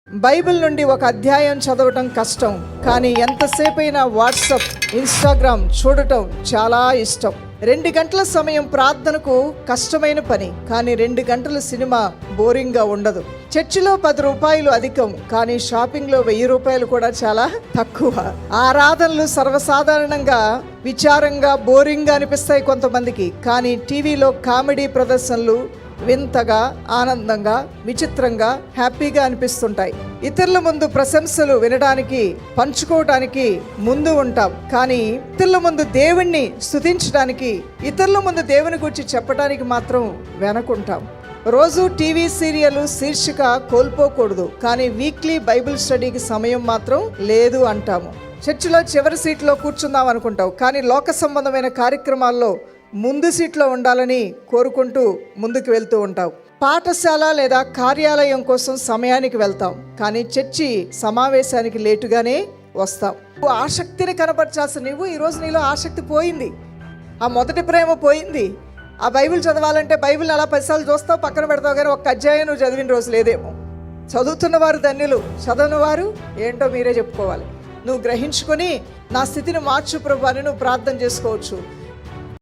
Bible నుండి ఒక అధ్యాయం చదవటం కష్టం, కానీ ఎంతసేపైనా వాట్సాప్, ఇన్స్టాగ్రామ్ చూడటం చాలా ఇష్టం. 2 గంటల సమయం ప్రార్థనకు కష్టమైన పని, కానీ 2 గంటల సినిమా బోరింగ్గా ఉండదు. చర్చిలో 10 రూపాయలు అధికం, కానీ షాపింగ్లో 1000 రూపాయలు కూడా చాలా తక్కువ. ఆరాధనలు సర్వసాధారణంగా విచారంగా బోరింగ్గా అనిపిస్తాయి కొంతమందికి, కానీ టీవీలో కామెడీ ప్రదర్శనలు వింతగా, ఆనందంగా, విచిత్రంగా, హ్యాపీగా అనిపిస్తుంటాయి. ఇతరుల ముందు ప్రశంసలు వినడానికి, పంచుకోవటానికి ముందు ఉంటాం, కానీ ఇతరుల ముందు దేవుణ్ణి స్తుతించడానికి, ఇతరుల ముందు దేవుని గురించి చెప్పడానికి మాత్రం వెనకుంటాం. రోజు టీవీ సీరియల్ శీర్షిక కోల్పోకూడదు, కానీ వీక్లీ బైబిల్ స్టడీకి సమయం మాత్రం లేదు అంటాము. చర్చిలో చివరి సీట్లో కూర్చుందాం అనుకుంటావు, కానీ లోక సంబంధమైన కార్యక్రమాల్లో ముందు సీట్లో ఉండాలని కోరుకుంటూ ముందుకు వెళ్తూ ఉంటావు. పాఠశాల లేదా కార్యాలయం కోసం సమయానికి వెళ్తాం, కానీ చర్చి సమావేశానికి లేటుగానే వస్తాం. ఆసక్తిని కనపరచాల్సిన నువ్వు ఈరోజు నీలో ఆసక్తి పోయింది. ఆ మొదటి ప్రేమ పోయింది. ఆ బైబిల్ చదవాలంటే బైబిల్ అలా 10 సార్లు చూస్తావు, పక్కన పెడతావు, కానీ ఒక్క అధ్యాయం నువ్వు చదివిన రోజు లేదేమో. చదువుతున్న వారు ధన్యులు, చదవని వారు ఏంటో మీరే చెప్పుకోవాలి. నువ్వు గ్రహించుకొని నా స్థితిని మార్చు ప్రభు అని నువ్వు ప్రార్థన చేసుకోవచ్చు.